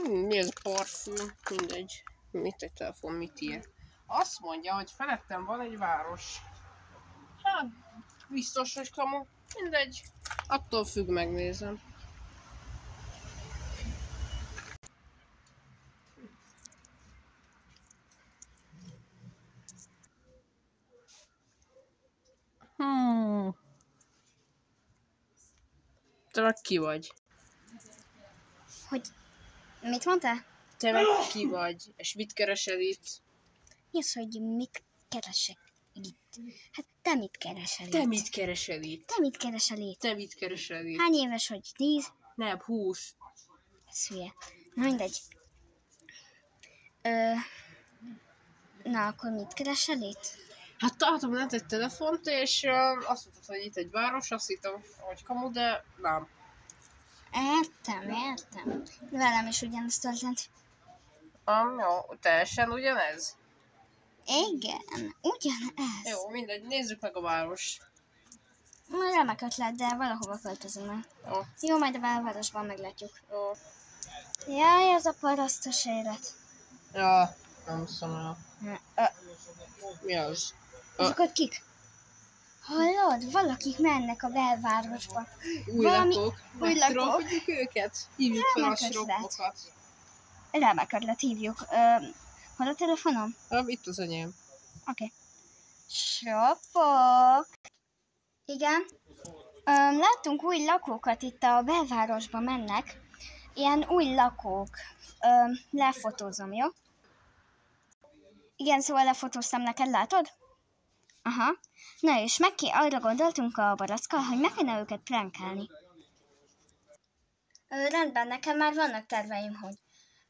Mi ez a parfüm? Mindegy. Mit egy telefon, mit ír? Azt mondja, hogy felettem van egy város. Hát, biztos, hogy kamu. Mindegy. Attól függ, megnézem. Te meg ki vagy? Hogy... Mit mondtál? Te meg ki vagy? És mit keresel itt? Mi az, hogy mit keresek itt? Hát te mit keresel itt? Te mit keresel itt? Te mit keresel itt? Te mit keresel itt? Hány éves vagy? 10? Nem, 20. Ez hülye. Na mindegy. Na akkor mit keresel itt? Hát találtam lent egy telefont, és azt mondtad, hogy itt egy város, azt hittem, hogy kamu, de nem. Értem. Velem is ugyanezt történt. Jó, teljesen ugyanez? Igen, ugyanez. Jó, mindegy, nézzük meg a város. Remek ötlet, de valahova költözünk meg. Jó, majd a belvárosban meglátjuk. Jó. Jaj, ez a parasztos élet. Ja, nem szomja. Mi az? Azok ott kik? Hallod? Valakik mennek a belvárosba. Új lakók. Új lakók. Megtropoljuk őket? Hívjuk fel a sropokat. Remek ötlet, hívjuk. Hol a telefonom? Itt az enyém. Oké. Sropok. Igen. Láttunk új lakókat itt a belvárosba mennek. Ilyen új lakók. Lefotózom, jó? Igen, szóval lefotóztam neked, látod? Aha. Na és arra gondoltunk a barackkal, hogy meg kéne őket prankálni. Rendben, nekem már vannak terveim, hogy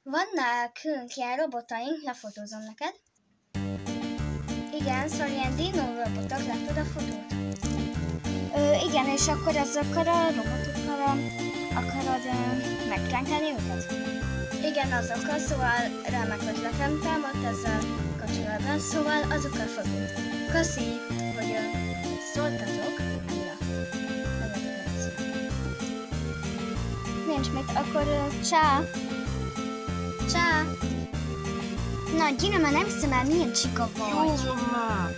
vannak ilyen robotaink, lefotózom neked. Igen, szóval ilyen dino robotok, látod a fotót? Igen, és akkor azokkal a robotokkal akarod megprankálni őket? Igen, azokkal, szóval remek ötletem támadt ezzel kapcsolatban, szóval azokkal fogunk. Köszi, hogy szóltatok. Nincs mit, akkor csá. Csá. Na, gyere már, nem hiszem el, milyen csika vagy. Jó van már.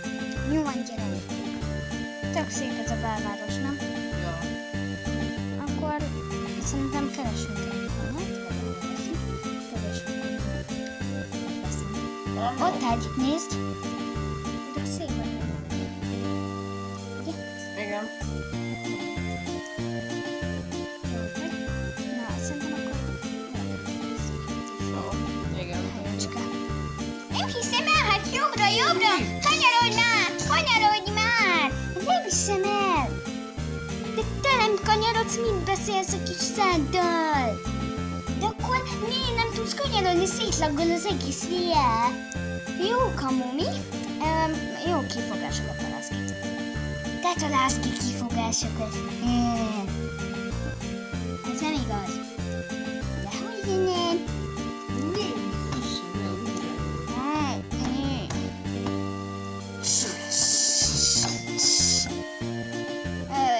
Jó van, gyere. Tök szép ez a belváros, nem? Ja. Akkor szerintem keresünk egy valamit. Ott egy, nézd! De szép vagy. Igen. Na, szerintem akkor... Jó. Igen. Helyecske. Nem hiszem el, hát jobbra! Kanyarodj már! Nem hiszem el! De te nem kanyarodsz, mit beszélsz a kis száddal? De akkor miért nem tudsz kanyarodni, szétlaggol az egész hülye? Jó, kamu, mi? Jó kifogásokat találsz ki. Te találsz ki kifogásokat. Ez nem igaz. Dehogy nem.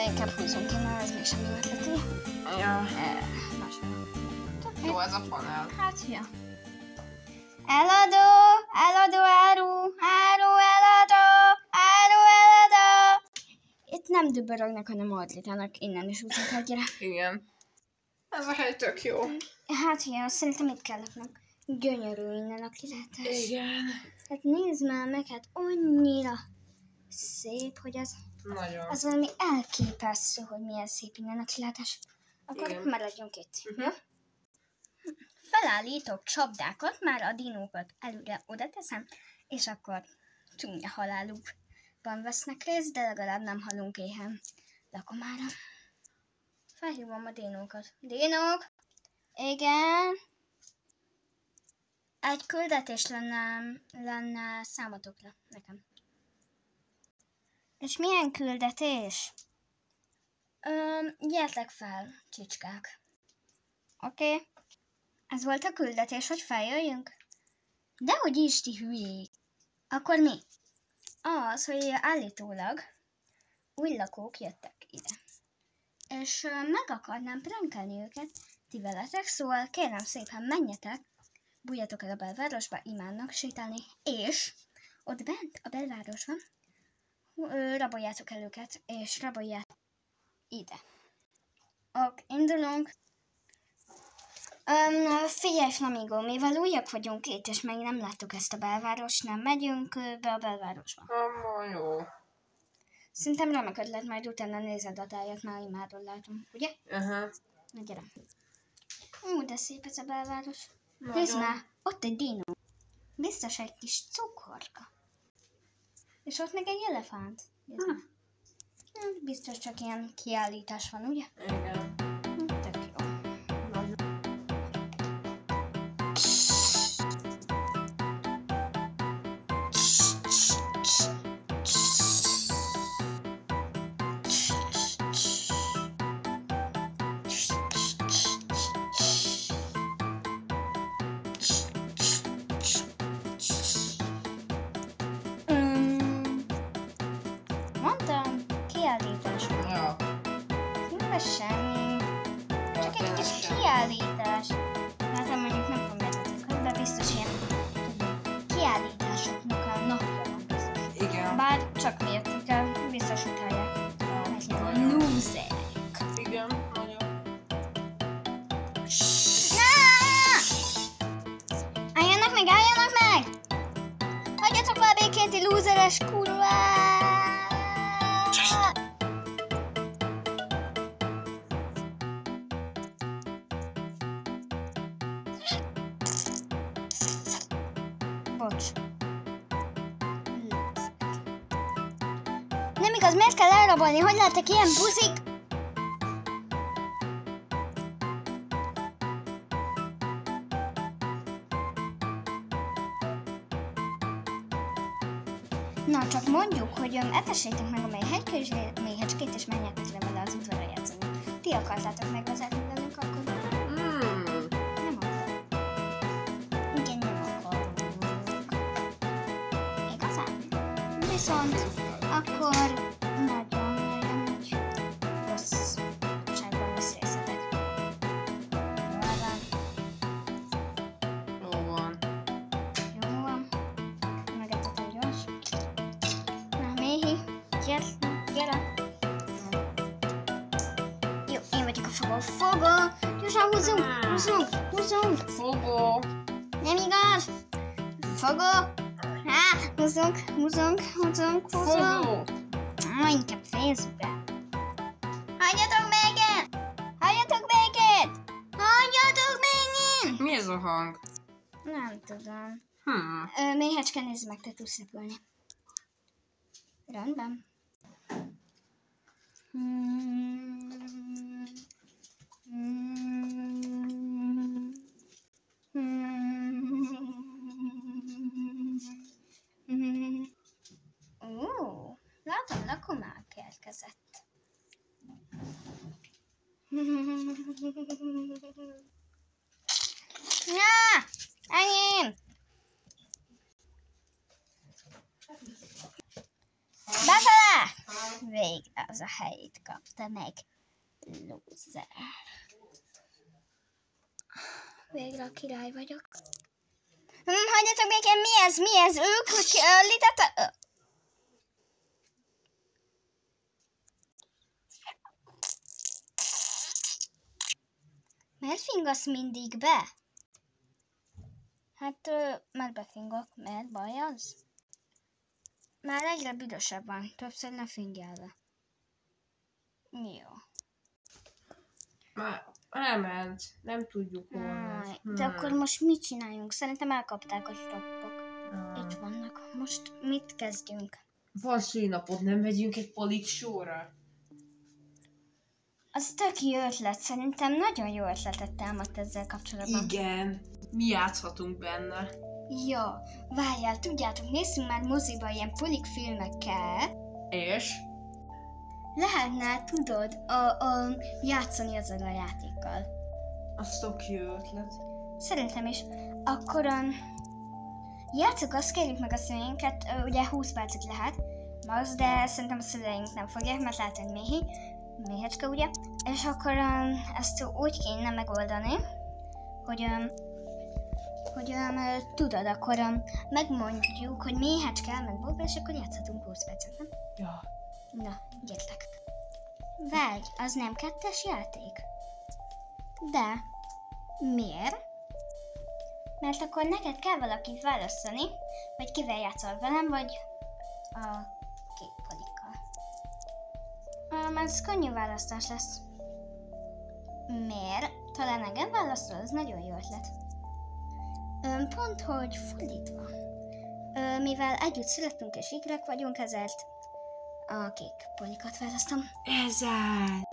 Inkább húzzunk innen, ez mégsem jó ötlet, ugye? Ja. Máshol. Jó ez a panel. Hát, ja. Eladó, áru, eladó. Itt nem dübörögnek, hanem ordítanak, innen is úszunk el, gyere. Igen. Ez a hely tök jó. Hát, ja, szerintem itt kell laknunk. Gyönyörű innen a kilátás. Igen. Hát nézd már meg, hát annyira szép, hogy ez... Nagyon. Az valami elképesztő, hogy milyen szép innen a kilátás. Akkor igen. maradjunk itt. Ja? Felállítok csapdákat, már a dinókat előre oda teszem, és akkor csúnya halálukban vesznek részt, de legalább nem halunk éhen lakomára. Felhívom a dinókat. Dinók! Igen? Egy küldetés lenne számotokra nekem. És milyen küldetés? Gyertek fel, csicskák. Oké. Ez volt a küldetés, hogy feljöjjünk? Dehogy is, ti hülyék. Akkor mi? Az, hogy állítólag új lakók jöttek ide. és meg akarnám prankelni őket ti veletek, szóval kérem szépen menjetek, bújjatok el a belvárosba, imádnak sétálni, és ott bent a belvárosban raboljátok el őket, és raboljátok ide. Ok, indulunk. Figyelj, Flamingo, mivel újak vagyunk itt, és még nem láttuk ezt a belvárost, nem megyünk be a belvárosba. Jó. Szerintem remek ötlet, majd utána nézed a tájat, már imádon látom, ugye? Na gyere. De szép ez a belváros. Nézd már, ott egy dino. Biztos egy kis cukorka. És ott meg egy elefánt. Biztos csak ilyen kiállítás van, ugye? Igen. Tök jó. Mondtam, kiállítás van. Ja. Nem ez semmi. Csak egy kis kiállítás. Hát mondjuk nem tudom, hogy de biztos ilyen kiállításoknak a napja van biztos. Igen. Bár csak miért kell, biztos utálják. Lúzerek. Igen, nagyon. Álljanak meg, álljanak meg! Hagyjatok már békén, ti lúzeres kurvák! Bocs. Nem igaz, miért kell elrabolni? Hogy láttak ilyen buzik? Na, csak mondjuk, hogy etessétek meg a méhecskét, és menjetek le vele az udvarra játszani. Ti akartátok megvezetni velünk, akkor nem akarok. Igen, nem akarok. Igazán? Viszont akkor nagyon nagy rosszságban lesz részletek. Jó van. Jó van. Megetetek gyors. Na, Méhi, gyere. Jó, én vagyok a fogó. Fogó! Gyorsan húzzunk! Fogó. Nem igaz! Fogó! Húzzunk! Fogó. Inkább fejezzük be. Hagyjatok békén! Hagyjatok békén! Mi ez a hang? Nem tudom. Méhecske, nézd meg, te tudsz repülni. Rendben. Látom, lakomák érkezett. Ja! Enyém! Befele! Végre az a helyét kapta meg. Lúzer. Végre a király vagyok. Hagyjatok békén, mi ez? Ők, hogy öllítette? Miért fingasz mindig be? Hát, már befingok, mert baj az? Már egyre büdösebb van, többször ne fingjál be. Jó. Már elment, nem tudjuk hol. De akkor most mit csináljunk? Szerintem elkapták a stoppok. Itt vannak. Most mit kezdjünk? Van szülinapod, nem megyünk egy poliksóra? Az tök jó ötlet, szerintem nagyon jó ötletet támadt ezzel kapcsolatban. Igen, mi játszhatunk benne. Jó, várjál, tudjátok, nézzünk már moziba ilyen polik filmekkel. És? Lehetne, tudod, játszani ezzel a játékkal. Az tök jó ötlet. Szerintem is. Akkor játsszuk, azt kérjük meg a szüleinket, ugye 20 percig lehet, de szerintem a szüleink nem fogják, mert lehet, hogy Méhi. méhecske, ugye? És akkor ezt úgy kéne megoldani, hogy tudod, akkor megmondjuk, hogy méhecske elment boltba, és akkor játszhatunk 20 percet, nem? Ja. Na, gyertek. Várj, az nem 2-es játék? De miért? Mert akkor neked kell valakit választani, vagy kivel játszol, velem, vagy a kék polikkal. Ez könnyű választás lesz. Miért? Talán engem választol, az nagyon jó ötlet. Pont, hogy fordítva. Mivel együtt születtünk és ikrek vagyunk, ezért a kék polikat választom. Ez az.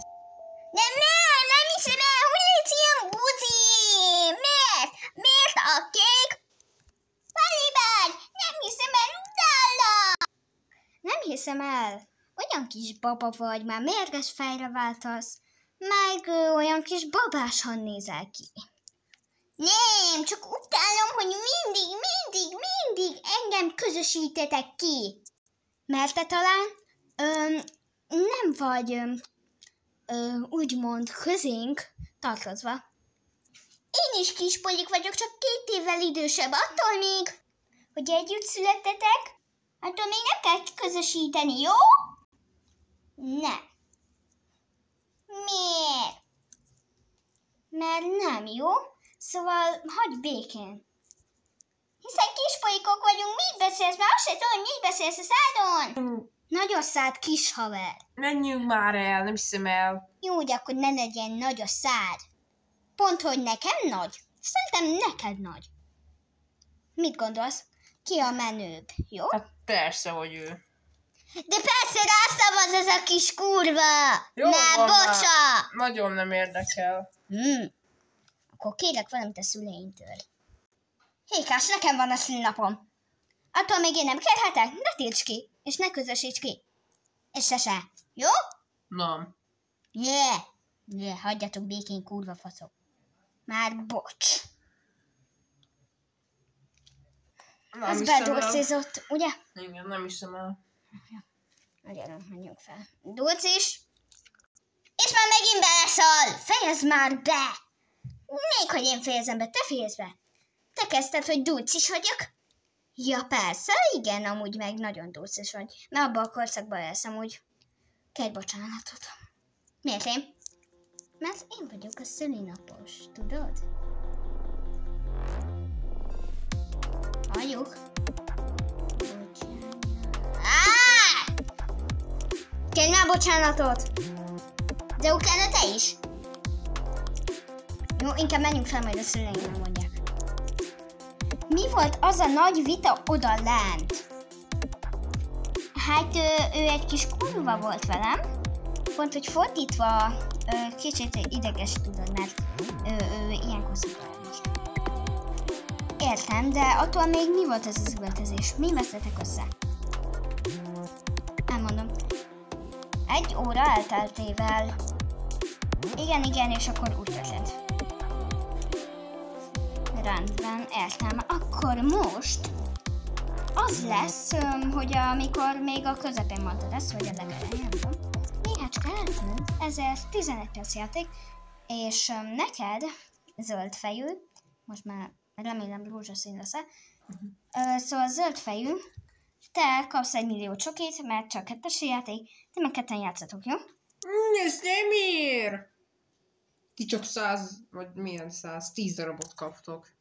Nem hiszem el, hogy légy ilyen buzi! Miért? Miért a kék polibád? Nem hiszem el, utána! Nem hiszem el. Olyan kis baba vagy, már mérges fejre váltasz. Meg olyan kis babásan nézel ki. Nem, csak utálom, hogy mindig engem közösítetek ki. Mert te talán nem vagy úgymond közénk tartozva. Én is kispolyik vagyok, csak 2 évvel idősebb, attól még, hogy együtt születtetek, attól még nem kell közösíteni, jó? Nem. Miért? Mert nem, jó? Szóval hagyd békén. Hiszen kispolyikok vagyunk, mit beszélsz? Mert azt se tudom, mit beszélsz a szádon. Nagy a szád, kis haver. Menjünk már el, nem hiszem el. Jó, de akkor ne legyen nagy a szád. Pont, hogy nekem nagy. Szerintem neked nagy. Mit gondolsz? Ki a menőbb, jó? Hát persze, hogy ő. De persze rászavaz ez a kis kurva! Jó Már van, bocsa! Nagyon nem érdekel. Akkor kérek valamit a szüleimtől. Hékás, nekem van a szülinapom. Attól még én nem kérhetek? Ne tilts ki, és ne közösíts ki. És se. Jó? Nem. Hagyjatok békén, kurva faszok. Már bocs. Nem Az hiszem el. bedolcizott, ugye? Igen, nem hiszem el. Gyerünk, menjünk fel. Dulcis. És már megint beleszól! Fejezd már be! Még hogy én fejezem be, te fejezd be! Te kezdted, hogy dulcis vagyok? Ja, persze, igen, amúgy meg nagyon dulcis vagy. Mert abban a korszakban élsz amúgy. Kérj bocsánatot. Miért én? Mert én vagyok a szülinapos, tudod? Halljuk? Kérj már bocsánatot! De utána te is. Jó, inkább menjünk fel, majd a szüleim mondják. Mi volt az a nagy vita oda lent? Hát ő egy kis kurva volt velem. Pont, hogy fordítva kicsit ideges, tudod, mert ő ilyenkor szokta. Értem, de attól még mi volt ez az üvöltözés? Mi veszettek össze? Elmondom. 1 óra elteltével. Igen, és akkor úgy történt. Rendben, értem. Akkor most az lesz, hogy amikor még a közepén mondtad ezt, vagy a legelején, nem tudom. Méhecske eltűnt, ezért 11 perc játék, és neked zöld fejű, most már remélem rózsaszín lesz, szóval zöld fejű, te kapsz 1 millió csokit, mert csak 2-es játék, ti meg 2-en játszatok, jó? Ez nem ér! Ti csak 100, vagy milyen 100, 10 darabot kaptok.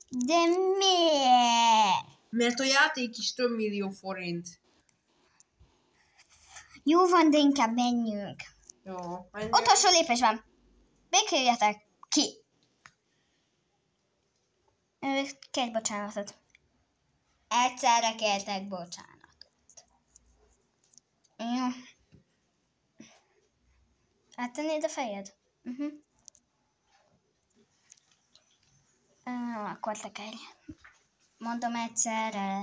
De miért? Mert a játék is több millió forint. Jó van, de inkább menjünk. Jó, menjünk. Utolsó lépés van. Békéljetek ki. Kérj bocsánatot. Egyszerre kértek bocsánatot. Jó. Áttennéd a fejed? Akkor tekerj. Mondom egyszerre.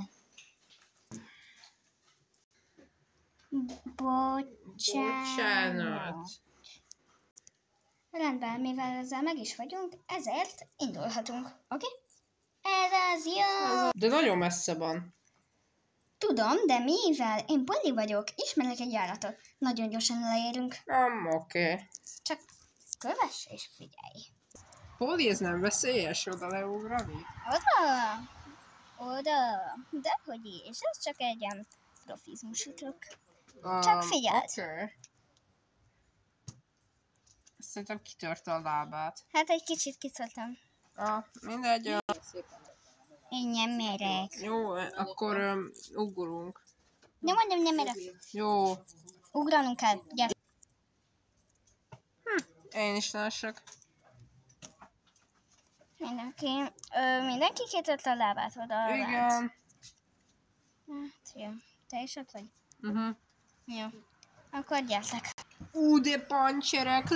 Bocsánat. Rendben, mivel ezzel meg is vagyunk, ezért indulhatunk, oké? Ez az jó! De nagyon messze van. Tudom, de mivel én Polly vagyok, ismerek egy járatot. Nagyon gyorsan leérünk. Oké. Csak kövess és figyelj. Polly, ez nem veszélyes oda leugrani? Oda. Dehogy is, ez csak egy ilyen profizmus utok. Csak figyeld. Oké. Szerintem kitörte a lábát. Hát egy kicsit kiszóltam. Mindegy. Én nem merek. Jó, akkor ugorunk. De mondom, nem merek. Jó. Ugranunk kell. Gyere. Én is lássak. Mindenki kitört a lábát oda. Igen. Hát, jó. Te is ott vagy? Jó. Akkor gyertek. De pancserek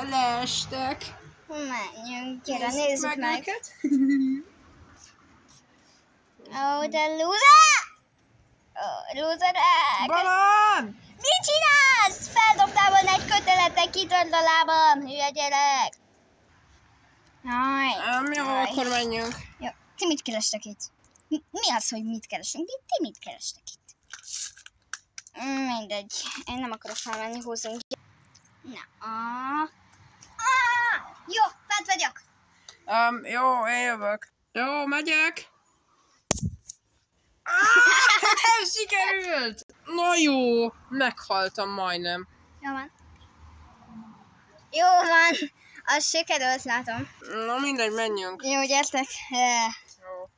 leestek. Menjünk, gyere, nézzük meg. Őket. De loser! Loserek! Balán! Mit csinálsz? Feldobtál volna egy köteletet, kitört a lábam, hülye gyerek. Jó, akkor menjünk. Jó, ti mit kerestek itt? Mi az, hogy mit keresünk? Ti mit kerestek itt? Mindegy, én nem akarok felmenni, húzzunk. Jó, fent vagyok. Jó, én jövök. Jó, megyek. Sikerült! Na jó, meghaltam majdnem. Jó van, az sikerült, látom. Na mindegy, menjünk. Jó, gyertek. Jó.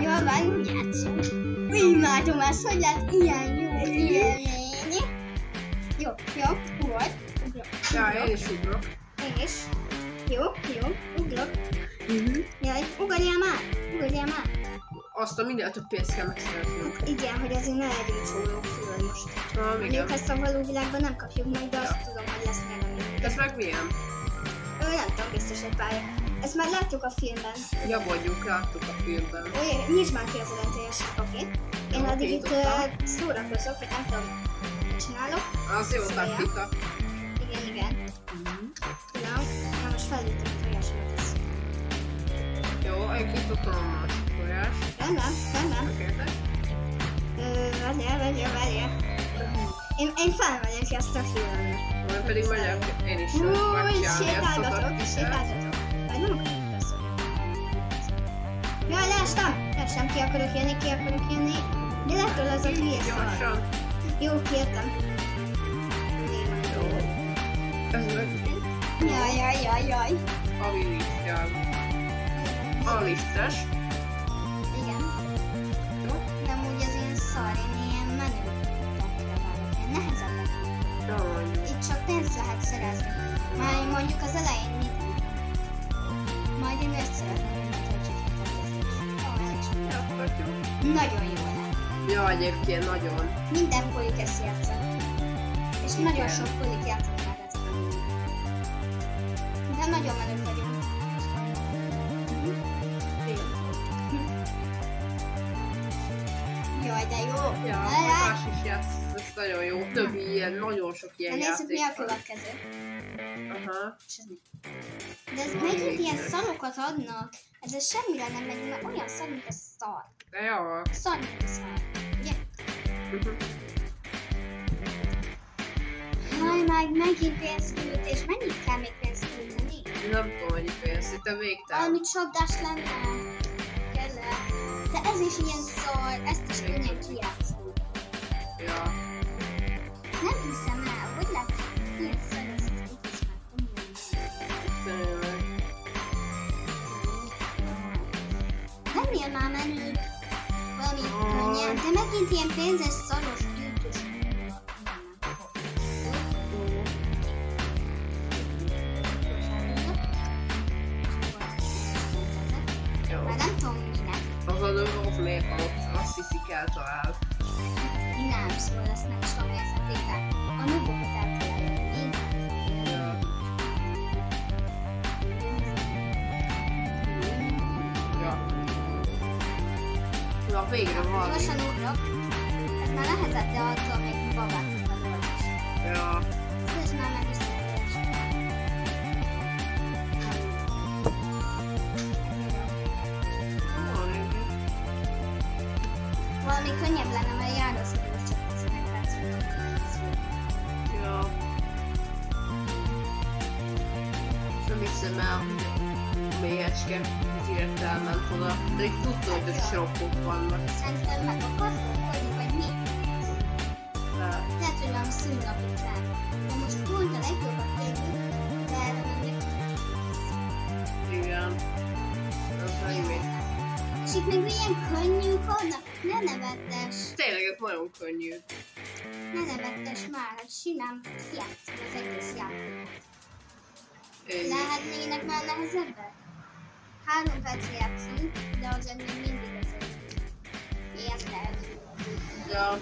Jó van, játszunk. Imádom ezt, hogy lett ilyen jó élmény. Jó, ugrok. Ja, én is ugrok. Én is. Jó, ugrok. Jaj, ugorjál már. Azt a minél több pénzt kell megszereznünk. Igen, hogy azért ne legyünk csólók föl most. Igen. Ezt a való világban nem kapjuk meg, de azt tudom, hogy lesz nyereményünk. Ez meg milyen? Nem tudom, biztos egy pálya. Ezt már láttuk a filmben. Ja, vagyunk, láttuk a filmben. Nyisd már ki az eredetését, oké? Én addig itt szórakozok, hogy nem tudom, csinálok. Az jó taktika. Igen. Tudom, most felültem a tojásomat is. Jó, én kitudtam a másik tojást. Nem. Tökéletes. Várjál. Én felmegyek ezt a filmre. Majd pedig megyek, én is Sétálgatok. Vagy nem akarok beszélni. Jaj, leestem, ki akarok jönni. De lettől az a hülye szar. Jó, kijöttem. Jó. Ez meg. Jaj. A liftjel. A liftes. Igen. Jó. Nem úgy az ilyen szar, én ilyen menő takra várok, ilyen nehezebbek. Jó. Itt csak pénzt lehet szerezni. Már mondjuk az elején mit? Majd én ezt szeretném, hogy nagyon jó lenne. Ja, egyébként nagyon. Minden polik ezt játszott. És nagyon sok polik játszott már ezt. De nagyon menők vagyunk. Jaj, de jó. Ja, más is játszott, ez nagyon jó. Több ilyen, nagyon sok ilyen játék. Nézzük, mi a következő. Aha. De ez megint ilyen szarokat adnak. Ez semmire nem megy, mert olyan szar, mint a szar. De jó. Szar, mint a szar. Ugye? Jaj, megint pénzküldés. Mennyit kell még pénzt küldeni? Nem tudom, mennyi pénz, itt a végtelen. Valami csapdás lenne. Kellett. De ez is ilyen szar. Ezt is könnyen kijátszani. Ja. Nem hiszem el, hogy lett ilyen szar, ez az egész már komolyan. Ennél már menőbb. Valami könnyen, de megint ilyen pénzes, szaros, gyűjtős. Már nem tudom minek. Az a dolgok még azt hiszik el talál. Nem, szóval ezt nem is tudom érzették el. A nubokat el kell elérni. Ja. Na, végre van. Gyorsan ugrok. Ez már nehezebb, de attól még babát tudod is. Ja. Ez már meg is valami könnyebb lenne, mert járna szépen csak 11 percben. Ja. Nem hiszem el, hogy mélyecske direkt elment oda. De itt tudta, hogy ott sroppok vannak. Szerintem meg akartok volni, vagy mi? Lehet, hogy valami szűnnap után. De most pont a legjobbat tényleg, de erre mennek. Igen. Az annyi. És itt meg milyen könnyűk vannak? Ne nevettes! Tényleg ez nagyon könnyű. Ne nevettes már, hogy simán játszol az egész játékot. Lehetnének már nehezebbek? 3 percre játszunk, de azért még mindig ezért. Érted? Ja.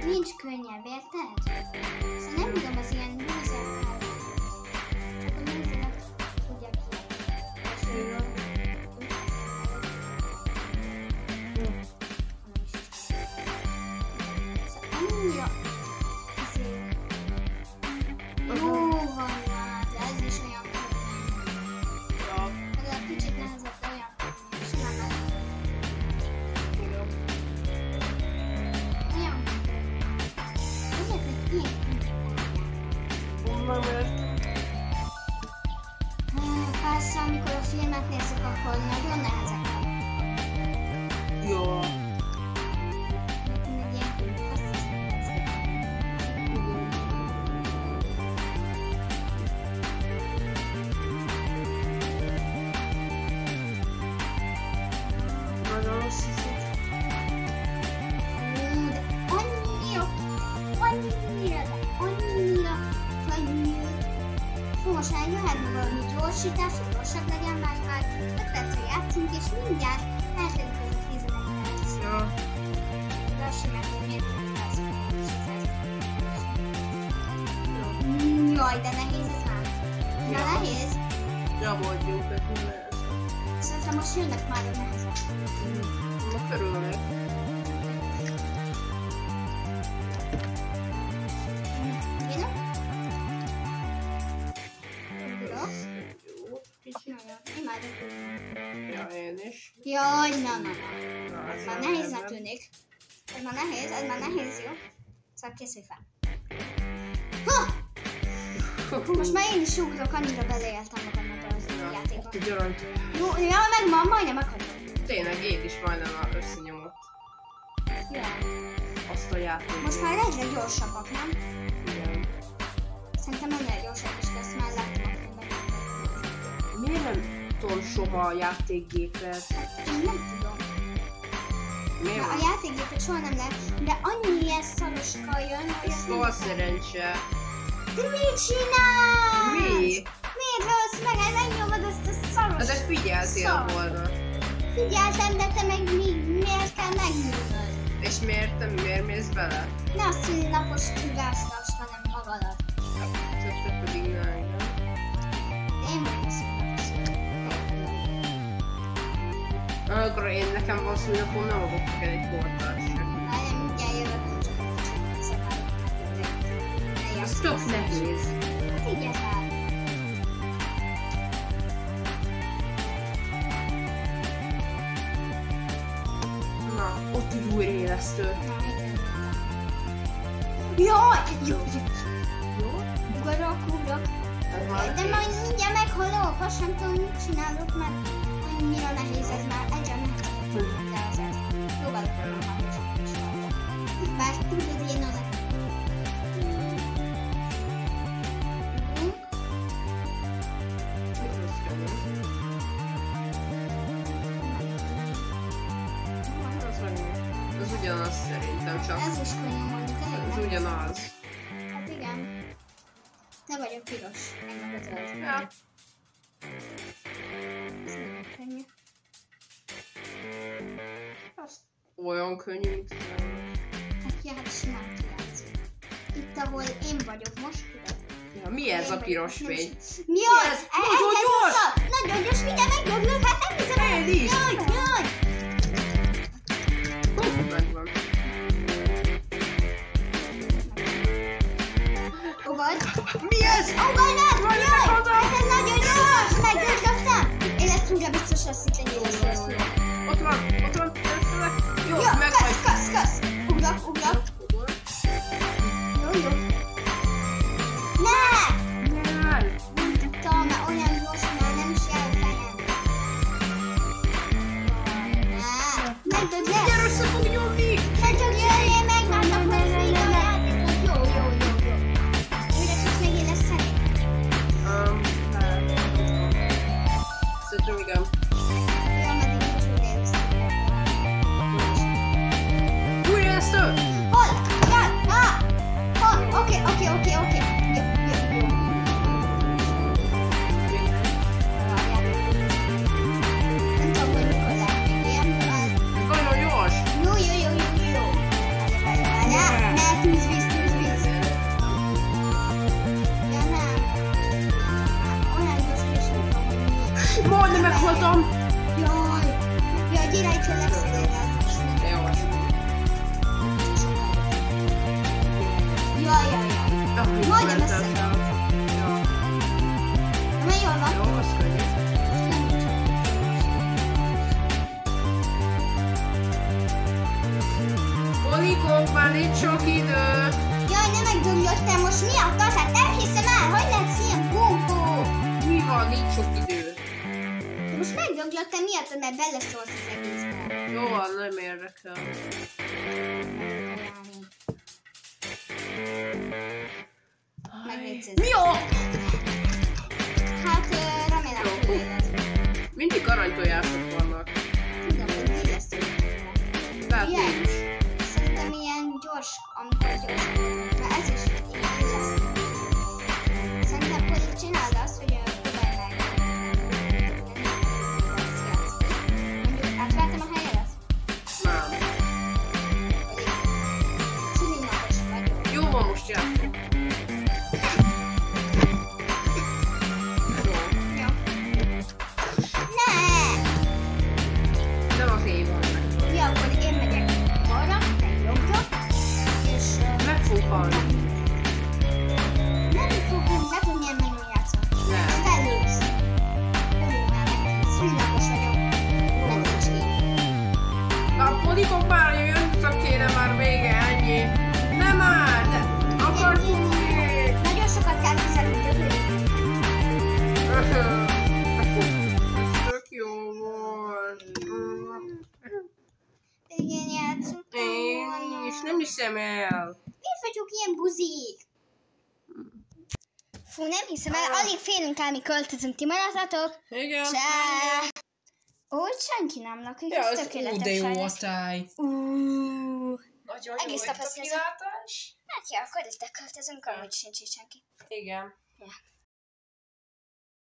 Nincs könnyebb, érted? Szóval nem tudom az ilyen lúzerrel. Csak a lúzerek tudják ki. Annyira jó van már, de ez is olyan könnyű. Ja. De a kicsit nehezebb, de olyan könnyű. Simán lehet. Igen. Olyan könnyű. Azért, hogy ilyen könnyű. Persze, amikor a filmet nézzük, akkor nagyon nehezek. Jó. Egy ilyen könnyű, azt is nehezek. Nagyon rossz hiszem. Annyira könnyű. Fú, most már jöhetne valami gyorsítás, hogy gyorsabb legyen, mert már 5 percre játszunk, és mindjárt eltelik ez a 11 perc. Ja. De azt sem értem, hogy miért nem perc. Jaj, de nehéz ez már. Na, nehéz. Ja, volt jó, de nem lesz. Szerintem most jönnek már a nehezek. Na, körülnek. Bírom? Bírok? Jó, kicsit. Nagyon. Imádok úgy. Ja, én is. Jaj, na. Na, Ez már nehéznek tűnik. Ez már nehéz, jó? Szóval készülj fel. Ha! Most már én is ugrok, annyira beleéltem magamnak az játékban. Ugyanúgy. Jó, ja, meg ma majdnem meghagyom. Tényleg, én is majdnem már összenyomott Ja. azt a játékot. Most már egyre gyorsabbak, nem? Igen. Szerintem ennél gyorsabb is lesz, már láttam a filmben. Miért nem tudom soha a játékgépet? Én nem tudom. Miért? Na, a játékgépet soha nem lehet, de annyi ilyen szaroska jön, hogy Ez a szerencse. De mit csinálsz? Mi? Miért rossz meg? Megnyomod azt a szaros... De figyeltél volna. Figyeltem, de te meg miért kell megnyomnod? És miért mész bele? Ne a szülinapos kiválasztást, hanem magadat. Te pedig nem. Én vagyok a szülinapos. Akkor nekem van szülinapom, nem adok neked egy portást sem. Na, én mindjárt jövök, csak Ez tök nehéz. Hát így ez áll. Na, ott egy új élesztő. Jaj! Jó? Ugrok. Ez már De majd mindjárt meghalok, azt sem tudom, mit csinálok, mert annyira nehéz ez már. Egyre meghalok, de azért. Próbálok a bár tudod, én annak. Ez ugyanaz szerintem, csak Ez is könnyű mondjuk, ez ugyanaz. Hát igen. Te vagy a piros, én meg a zöld. Ja. Ez nagyon könnyű. Azt olyan könnyű, mint az elmúlt. Hát ja, hát simán kijátszik. Itt, ahol én vagyok most, tudod? Ja, mi ez a piros fény? Mi ez? Nagyon gyors! Nagyon gyors, mindjárt meglöglök, hát nem hiszem el! Én is! Jaj! Megvan. Igen. Újra ezt ő! Hol? Hol? Oké. Jó. Nem tudom, hogy mikor lehet még ilyen. Nagyon gyors! Jó. Várjál. Ne, tűzvíz. Ja, nem. Olyan gyors is nem. Majdnem meghaltam! Jaj, gyere itt, hogy lesz Jó. Jaj. Majdnem össze. Na, jól van. Jó, az könnyű. Monikó, már nincs sok idő! Jaj, nem megdöglöttem most miattad, hát nem hiszem el, hogy lesz ilyen bunkó. Mi van, nincs sok idő? Most megdöglöttem miattad, mert beleszólsz az egészbe. Jó van, nem érdekel. Megnézed. Mi a? Hát remélem, hogy éled. Mindig aranytojások vannak. Tudom, hogy mi lesz Tehát ilyen. nincs. Szerintem ilyen gyors, amikor gyors. Na ez is így lesz. Szerintem pedig csináld azt, hogy próbálj meg. Mondjuk átvertem a helyedet? Nem. Szülinapos vagyok. Jó van, most játszom. Jó. Ne! Nem az én van. Jó, akkor én megyek balra, te jobbra, és Meg fog halni. nem fogunk nyerni, hogy játszani. Nem. Felülsz. Felül már meg. Szülinapos vagyok. Nem nincs így. A Monikó már jön, csak kéne már vége, ennyi. Nem már, de akartunk még. Nagyon sokat kell fizetni, Tök jó volt. igen, játszottam Én volna. is nem hiszem el. Miért vagyok ilyen buzik? Fú, nem hiszem el, alig félünk el, mi költözünk, ti maradhatok. Igen. Csá! Úgy senki nem lakik, Ja, ez az tökéletes. de jó a sajnos. táj. Nagyon Egész jó itt a tapasztalat. kilátás. Hát ja, akkor itt költözünk, amúgy sincs itt senki. Igen. Ja.